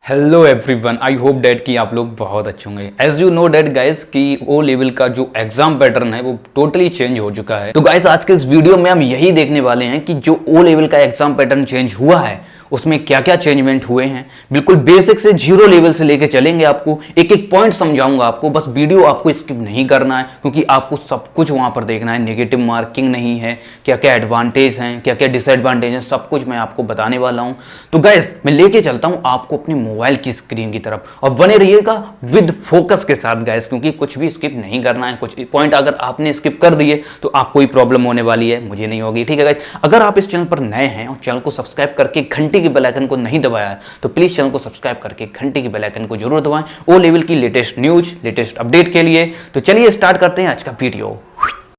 Hello everyone, I hope that कि आप लोग बहुत अच्छे होंगे। As you know that guys कि ओ लेवल का जो एग्जाम पैटर्न है वो टोटली चेंज हो चुका है। तो गाइज आज के इस वीडियो में हम यही देखने वाले हैं कि जो ओ लेवल का एग्जाम पैटर्न चेंज हुआ है उसमें क्या क्या चेंजमेंट हुए हैं। बिल्कुल बेसिक से जीरो लेवल से लेके चलेंगे, आपको एक एक पॉइंट समझाऊंगा। आपको बस वीडियो आपको स्किप नहीं करना है क्योंकि आपको सब कुछ वहां पर देखना है। नेगेटिव मार्किंग नहीं है, क्या क्या एडवांटेज हैं, क्या क्या डिसएडवांटेज हैं, सब कुछ मैं आपको बताने वाला हूं। तो गाइज मैं लेके चलता हूं आपको अपनी मोबाइल की स्क्रीन की तरफ और बने रहिएगा विद फोकस के साथ गाइस, क्योंकि कुछ भी स्किप नहीं करना है। कुछ पॉइंट अगर आपने स्किप कर दिए तो आपको ही प्रॉब्लम होने वाली है, मुझे नहीं होगी। ठीक है गाइस, अगर आप इस चैनल पर नए हैं और चैनल को सब्सक्राइब करके घंटी के बेल आइकन को नहीं दबाया है तो प्लीज चैनल को सब्सक्राइब करके घंटी के बेल आइकन को जरूर दबाएं ओ लेवल की लेटेस्ट न्यूज, लेटेस्ट अपडेट के लिए। तो चलिए स्टार्ट करते हैं आज का वीडियो।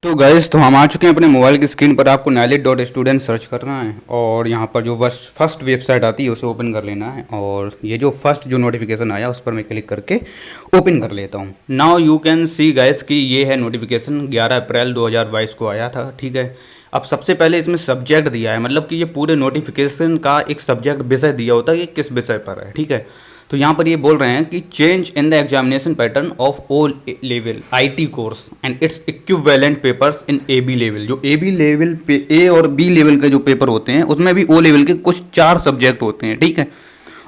तो गाइस तो हम आ चुके हैं अपने मोबाइल की स्क्रीन पर। आपको nailed.student सर्च करना है और यहाँ पर जो फर्स्ट वेबसाइट आती है उसे ओपन कर लेना है और ये जो फर्स्ट जो नोटिफिकेशन आया उस पर मैं क्लिक करके ओपन कर लेता हूँ। Now you can see guys कि ये है नोटिफिकेशन 11 अप्रैल 2022 को आया था। ठीक है, अब सबसे पहले इसमें सब्जेक्ट दिया है, मतलब कि ये पूरे नोटिफिकेशन का एक सब्जेक्ट विषय दिया होता है कि किस विषय पर है। ठीक है, तो यहाँ पर ये बोल रहे हैं कि change in the examination pattern of O level IT course and its equivalent papers in A B level. जो ए बी लेवल पे ए और बी लेवल के जो पेपर होते हैं उसमें भी ओ लेवल के कुछ 4 सब्जेक्ट होते हैं। ठीक है,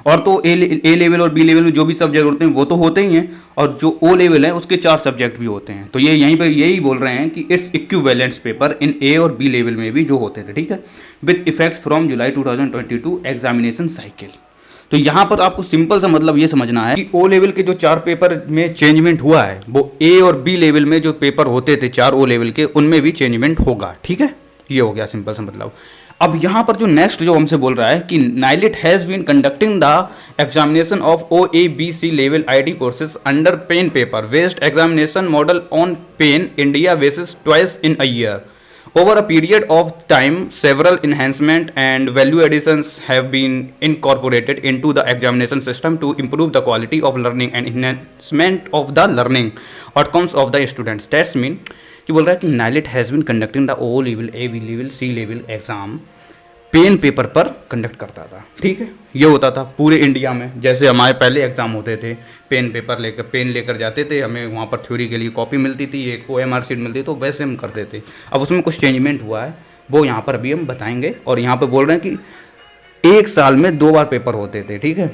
और तो ए लेवल और बी लेवल में जो भी सब्जेक्ट होते हैं वो तो होते ही हैं और जो ओ लेवल है उसके 4 सब्जेक्ट भी होते हैं। तो ये यहीं पे यही बोल रहे हैं कि इट्स इक्विवेलेंट्स पेपर इन ए और बी लेवल में भी जो होते थे। ठीक है, with effects from July 2022 examination cycle. तो यहाँ पर आपको सिंपल सा मतलब ये समझना है कि ओ लेवल के जो 4 पेपर में चेंजमेंट हुआ है वो ए और बी लेवल में जो पेपर होते थे 4 ओ लेवल के उनमें भी चेंजमेंट होगा। ठीक है, ये हो गया सिंपल सा मतलब। अब यहाँ पर जो नेक्स्ट जो हमसे बोल रहा है कि NIELIT has been conducting the examination of O A B C level IT courses under pen paper based examination model on pan India basis twice in a year. Over a period of time, several enhancement and value additions have been incorporated into the examination system to improve the quality of learning and enhancement of the learning outcomes of the students. That's mean कि बोल रहा है कि NIELIT has been conducting the O level A B level C level exam pen paper पर conduct करता था। ठीक है, ये होता था पूरे इंडिया में। जैसे हमारे पहले एग्जाम होते थे पेन पेपर लेकर पेन लेकर जाते थे, हमें वहाँ पर थ्योरी के लिए कॉपी मिलती थी, एक OMR शीट मिलती थी, तो वैसे हम करते थे। अब उसमें कुछ चेंजमेंट हुआ है वो यहाँ पर अभी हम बताएंगे। और यहाँ पर बोल रहे हैं कि 1 साल में 2 बार पेपर होते थे। ठीक है,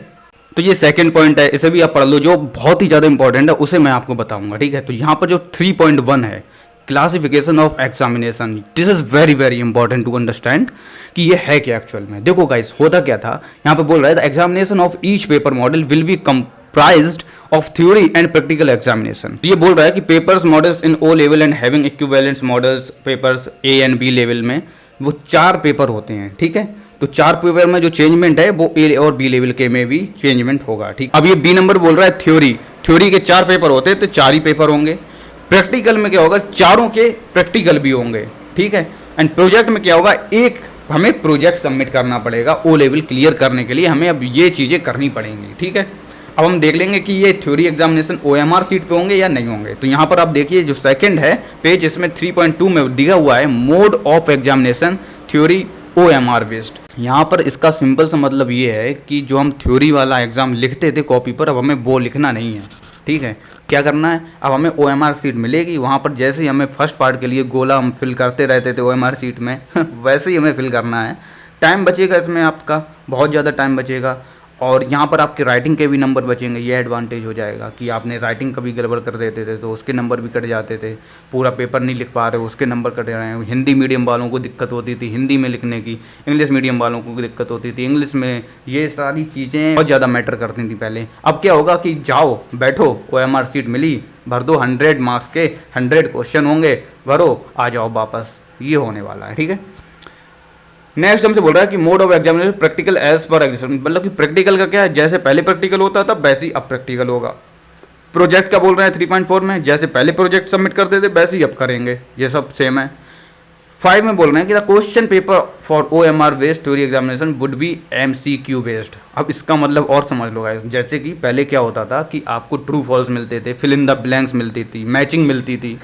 तो ये सेकंड पॉइंट है, इसे भी आप पढ़ लो, जो बहुत ही ज़्यादा इंपॉर्टेंट है उसे मैं आपको बताऊँगा। ठीक है, तो यहाँ पर जो 3.1 है classification of examination, this is very very important to understand कि ये है क्या एक्चुअल में। देखो गाइस होता क्या था, यहाँ पे बोल रहा है the examination of each paper model will be comprised of theory and practical examination. ये बोल रहा है कि papers models in O level and having equivalent models papers A and B level में वो 4 पेपर होते हैं। ठीक है, तो 4 पेपर में जो चेंजमेंट है वो ए और बी लेवल के में भी चेंजमेंट होगा। ठीक, अब ये बी नंबर बोल रहा है थ्योरी के 4 पेपर होते हैं तो 4 ही पेपर होंगे। प्रैक्टिकल में क्या होगा, चारों के प्रैक्टिकल भी होंगे। ठीक है, एंड प्रोजेक्ट में क्या होगा, एक हमें प्रोजेक्ट सबमिट करना पड़ेगा ओ लेवल क्लियर करने के लिए, हमें अब ये चीज़ें करनी पड़ेंगी। ठीक है, अब हम देख लेंगे कि ये थ्योरी एग्जामिनेशन OMR सीट पे होंगे या नहीं होंगे। तो यहाँ पर आप देखिए जो सेकंड है पेज, इसमें 3.2 में दिया हुआ है mode of examination theory OMR based. यहाँ पर इसका सिंपल सा मतलब ये है कि जो हम थ्योरी वाला एग्जाम लिखते थे कॉपी पर, अब हमें वो लिखना नहीं है। ठीक है, क्या करना है, अब हमें OMR सीट मिलेगी, वहाँ पर जैसे ही हमें फर्स्ट पार्ट के लिए गोला हम फिल करते रहते थे OMR सीट में वैसे ही हमें फिल करना है। टाइम बचेगा इसमें आपका, बहुत ज़्यादा टाइम बचेगा और यहाँ पर आपके राइटिंग के भी नंबर बचेंगे। ये एडवांटेज हो जाएगा कि आपने राइटिंग कभी गड़बड़ कर देते थे तो उसके नंबर भी कट जाते थे, पूरा पेपर नहीं लिख पा रहे उसके नंबर कट रहे हैं। हिंदी मीडियम वालों को दिक्कत होती थी हिंदी में लिखने की, इंग्लिश मीडियम वालों को दिक्कत होती थी इंग्लिश में। ये सारी चीज़ें बहुत ज़्यादा मैटर करती थी पहले। अब क्या होगा कि जाओ बैठो, OMR सीट मिली, भर दो, 100 मार्क्स के 100 क्वेश्चन होंगे, भरो, आ जाओ वापस, ये होने वाला है। ठीक है, नेक्स्ट हमसे बोल रहा है कि mode of examination practical as per examination, मतलब कि प्रैक्टिकल का क्या है, जैसे पहले प्रैक्टिकल होता था वैसे ही अब प्रैक्टिकल होगा। प्रोजेक्ट का बोल रहे हैं 3.4 में, जैसे पहले प्रोजेक्ट सबमिट करते थे वैसे ही अब करेंगे, ये सब सेम है। 5 में बोल रहे हैं कि the question paper for OMR based theory examination would be MCQ based. अब इसका मतलब और समझ लो गाइस, जैसे कि पहले क्या होता था कि आपको ट्रू फॉल्स मिलते थे, फिल इन द ब्लैंक्स मिलती थी, मैचिंग मिलती थी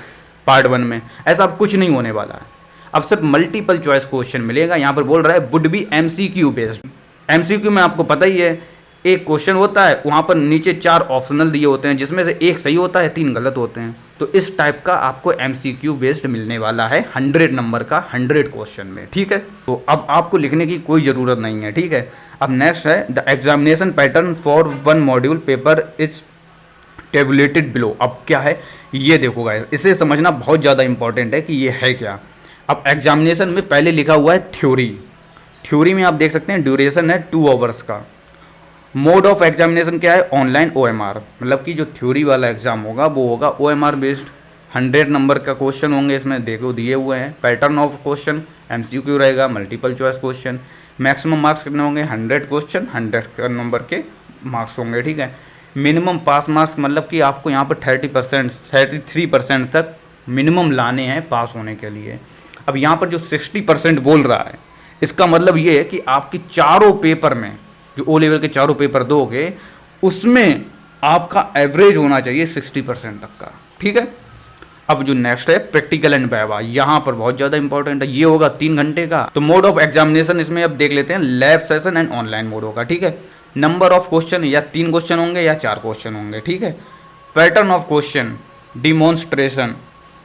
पार्ट 1 में, ऐसा अब कुछ नहीं होने वाला है। अब सिर्फ मल्टीपल चॉइस क्वेश्चन मिलेगा। यहाँ पर बोल रहा है would be MCQ based. MCQ में आपको पता ही है एक क्वेश्चन होता है, वहाँ पर नीचे 4 ऑप्शनल दिए होते हैं जिसमें से एक सही होता है, 3 गलत होते हैं। तो इस टाइप का आपको MCQ बेस्ड मिलने वाला है 100 नंबर का 100 क्वेश्चन में, ठीक है। तो अब आपको लिखने की कोई ज़रूरत नहीं है, ठीक है। अब नेक्स्ट है the examination pattern for 1 module paper is tabulated below. अब क्या है ये देखो गाइस, इसे समझना बहुत ज़्यादा इंपॉर्टेंट है कि ये है क्या। अब एग्जामिनेशन में पहले लिखा हुआ है थ्योरी में आप देख सकते हैं ड्यूरेशन है 2 आवर्स का। मोड ऑफ एग्जामिनेशन क्या है, ऑनलाइन OMR, मतलब कि जो थ्योरी वाला एग्जाम होगा वो होगा OMR बेस्ड। 100 नंबर का क्वेश्चन होंगे, इसमें देखो दिए हुए हैं। पैटर्न ऑफ क्वेश्चन MCQ रहेगा, multiple choice question. Maximum marks कितने होंगे, 100 क्वेश्चन 100 नंबर के मार्क्स होंगे, ठीक है। मिनिमम पास मार्क्स मतलब कि आपको यहाँ पर 30% 33% तक मिनिमम लाने हैं पास होने के लिए। अब यहाँ पर जो 60% बोल रहा है, इसका मतलब ये है कि आपकी चारों पेपर में जो O लेवल के चारों पेपर दोगे उसमें आपका एवरेज होना चाहिए 60% तक का, ठीक है। अब जो नेक्स्ट है प्रैक्टिकल एंड वाइवा, यहाँ पर बहुत ज़्यादा इंपॉर्टेंट है, ये होगा 3 घंटे का। तो मोड ऑफ एग्जामिनेशन इसमें अब देख लेते हैं, lab session and online mode होगा, ठीक है। नंबर ऑफ क्वेश्चन या 3 क्वेश्चन होंगे या 4 क्वेश्चन होंगे, ठीक है। पैटर्न ऑफ क्वेश्चन, डिमॉन्स्ट्रेशन,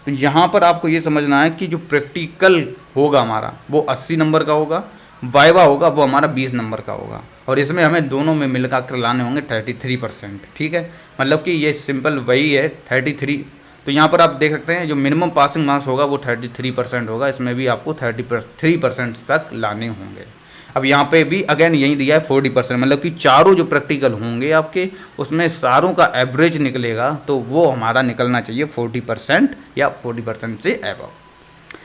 तो यहाँ पर आपको ये समझना है कि जो प्रैक्टिकल होगा हमारा वो 80 नंबर का होगा, वाइवा होगा वो हमारा 20 नंबर का होगा, और इसमें हमें दोनों में मिलकर कर लाने होंगे 33%, ठीक है। मतलब कि ये सिंपल वही है 33। तो यहाँ पर आप देख सकते हैं जो मिनिमम पासिंग मार्क्स होगा वो 33% होगा, इसमें भी आपको 33% तक लाने होंगे। अब यहाँ पे भी अगेन यही दिया है 40%, मतलब कि चारों जो प्रैक्टिकल होंगे आपके उसमें सारों का एवरेज निकलेगा तो वो हमारा निकलना चाहिए 40% या 40% से एबव।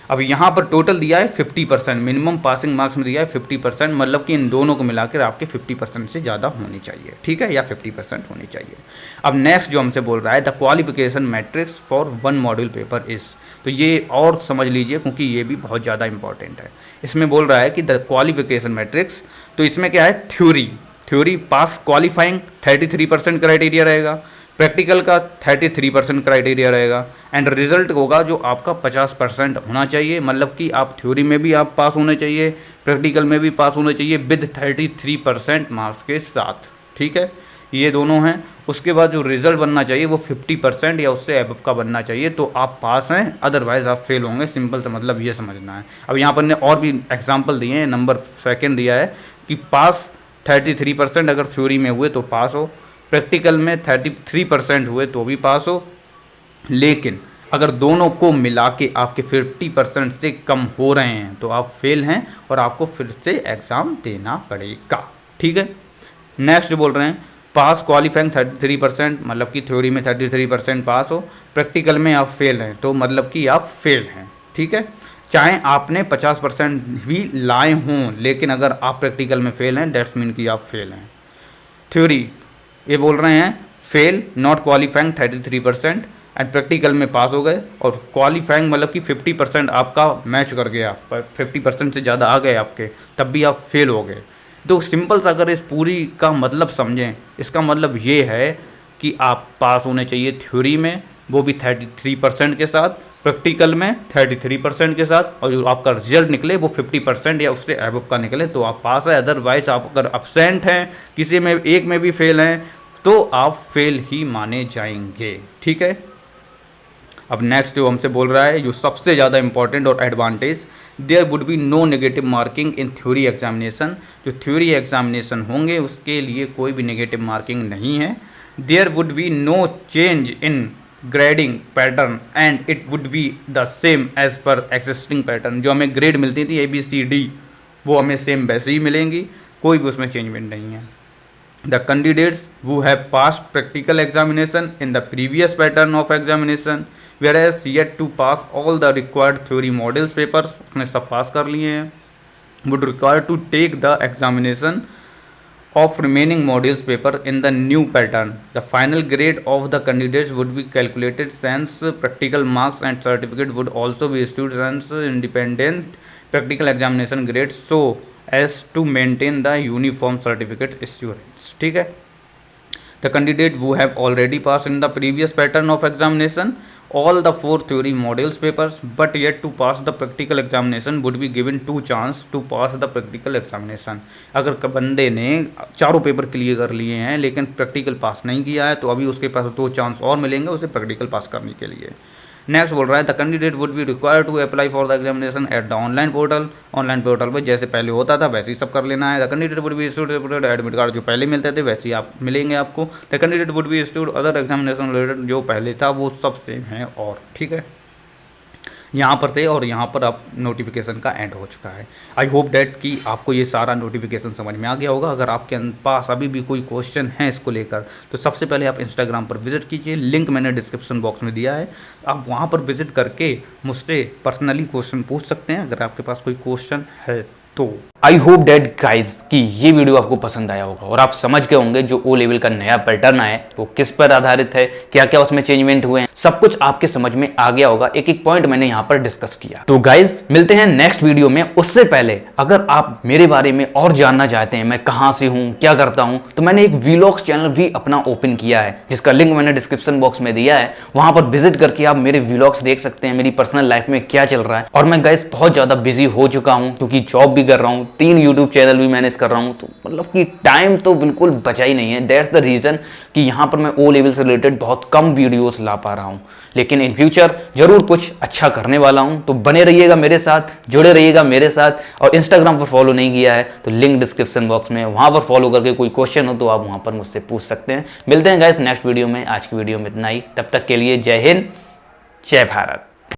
अब यहाँ पर टोटल दिया है 50%, मिनिमम पासिंग मार्क्स में दिया है 50%, मतलब कि इन दोनों को मिलाकर आपके 50% से ज़्यादा होनी चाहिए, ठीक है, या 50% होनी चाहिए। अब नेक्स्ट जो हमसे बोल रहा है the qualification matrix for 1 module paper is, तो ये और समझ लीजिए क्योंकि ये भी बहुत ज़्यादा इंपॉर्टेंट है। इसमें बोल रहा है कि द क्वालिफिकेशन मैट्रिक्स, तो इसमें क्या है, थ्योरी पास क्वालिफाइंग 33% क्राइटेरिया रहेगा, प्रैक्टिकल का 33% क्राइटेरिया रहेगा, एंड रिजल्ट होगा जो आपका 50% होना चाहिए, मतलब कि आप थ्योरी में भी आप पास होने चाहिए, प्रैक्टिकल में भी पास होने चाहिए विद 33% मार्क्स के साथ, ठीक है, ये दोनों हैं। उसके बाद जो रिजल्ट बनना चाहिए वो 50% या उससे एबव का बनना चाहिए, तो आप पास हैं, अदरवाइज आप फेल होंगे, सिंपल सा मतलब ये समझना है। अब यहाँ पर ने और भी एग्जाम्पल दिए हैं, नंबर सेकेंड दिया है कि पास 33% अगर थ्योरी में हुए तो पास हो, प्रैक्टिकल में 33% हुए तो भी पास हो, लेकिन अगर दोनों को मिला के आपके 50% से कम हो रहे हैं तो आप फेल हैं और आपको फिर से एग्ज़ाम देना पड़ेगा, ठीक है। नेक्स्ट बोल रहे हैं पास क्वालिफाइंग 33%, मतलब कि थ्योरी में 33% पास हो, प्रैक्टिकल में आप फेल हैं तो मतलब कि आप फेल हैं, ठीक है। चाहे आपने 50% भी लाए हों, लेकिन अगर आप प्रैक्टिकल में फेल हैं डेट्स मीन कि आप फेल हैं। थ्योरी ये बोल रहे हैं fail not qualifying 33% and practical में पास हो गए, और क्वालिफाइंग मतलब कि 50% आपका मैच कर गया, पर 50% से ज़्यादा आ गए आपके, तब भी आप फेल हो गए। तो सिंपल सा अगर इस पूरी का मतलब समझें, इसका मतलब ये है कि आप पास होने चाहिए थ्योरी में वो भी 33% के साथ, प्रैक्टिकल में 33% के साथ, और जो आपका रिजल्ट निकले वो 50% या उससे एबव का निकले तो आप पास है। अदरवाइज आप अगर अब्सेंट हैं, किसी में एक में भी फेल हैं, तो आप फेल ही माने जाएंगे, ठीक है। अब नेक्स्ट जो हमसे बोल रहा है जो सबसे ज़्यादा इंपॉर्टेंट और advantage, there would be no negative marking in theory examination, जो थ्योरी एग्जामिनेशन होंगे उसके लिए कोई भी नेगेटिव मार्किंग नहीं है। There would be no change in grading pattern and it would be the same as per existing pattern, जो हमें ग्रेड मिलती थी ABCD वो हमें सेम वैसे ही मिलेंगी, कोई भी उसमें चेंजमेंट नहीं है। The candidates who have passed practical examination in the previous pattern of examination, whereas yet to pass all the required theory modules papers, उसने सब पास कर लिए हैं, would require to take the examination of remaining modules paper in the new pattern. The final grade of the candidates would be calculated since practical marks and certificate would also be issued since independent practical examination grades, so as to maintain the uniform certificate assurance, ठीक है। The candidate who have already passed in the previous pattern of examination all the 4 theory modules papers but yet to pass the practical examination would be given 2 chance to pass the practical examination। अगर बंदे ने चारों paper clear कर लिए हैं लेकिन practical पास नहीं किया है तो अभी उसके पास 2 चांस और मिलेंगे उसे प्रैक्टिकल पास करने के लिए। नेक्स्ट बोल रहा है the candidate would be required to apply for the examination at the online portal पर जैसे पहले होता था वैसे ही सब कर लेना है। The candidate would be issued admit card जो पहले मिलते थे वैसे ही आप मिलेंगे आपको। The candidate would be issued other examination related जो पहले था वो सब सेम है और ठीक है यहाँ पर थे और यहाँ पर अब नोटिफिकेशन का एंड हो चुका है। आई होप डैट कि आपको ये सारा नोटिफिकेशन समझ में आ गया होगा। अगर आपके पास अभी भी कोई क्वेश्चन है इसको लेकर तो सबसे पहले आप इंस्टाग्राम पर विजिट कीजिए, लिंक मैंने डिस्क्रिप्शन बॉक्स में दिया है। आप वहाँ पर विजिट करके मुझसे पर्सनली क्वेश्चन पूछ सकते हैं अगर आपके पास कोई क्वेश्चन है तो। आई होप डैट गाइज कि ये वीडियो आपको पसंद आया होगा और आप समझ गए होंगे जो ओ लेवल का नया पैटर्न आया है वो किस पर आधारित है, क्या क्या उसमें चेंजमेंट हुए हैं, सब कुछ आपके समझ में आ गया होगा। एक एक पॉइंट मैंने यहाँ पर डिस्कस किया। तो गाइज मिलते हैं नेक्स्ट वीडियो में। उससे पहले अगर आप मेरे बारे में और जानना चाहते हैं, मैं कहाँ से हूँ, क्या करता हूँ, तो मैंने एक व्लॉग्स चैनल भी अपना ओपन किया है जिसका लिंक मैंने डिस्क्रिप्शन बॉक्स में दिया है। वहां पर विजिट करके आप मेरे व्लॉग्स देख सकते हैं, मेरी पर्सनल लाइफ में क्या चल रहा है। और मैं गाइज बहुत ज्यादा बिजी हो चुका हूँ क्योंकि जॉब भी कर रहा हूँ, 3 यूट्यूब चैनल भी मैनेज कर रहा हूं, तो मतलब कि टाइम तो बिल्कुल बचा ही नहीं है। दैट्स द रीजन कि यहां पर मैं ओ लेवल से रिलेटेड बहुत कम वीडियोस ला पा रहा हूं, लेकिन इन फ्यूचर जरूर कुछ अच्छा करने वाला हूं। तो बने रहिएगा मेरे साथ, जुड़े रहिएगा मेरे साथ। और इंस्टाग्राम पर फॉलो नहीं किया है तो लिंक डिस्क्रिप्शन बॉक्स में, वहां पर फॉलो करके कोई क्वेश्चन हो तो आप वहां पर मुझसे पूछ सकते हैं। मिलते हैं गाइस नेक्स्ट वीडियो में। आज की वीडियो में इतना ही, तब तक के लिए जय हिंद, जय भारत।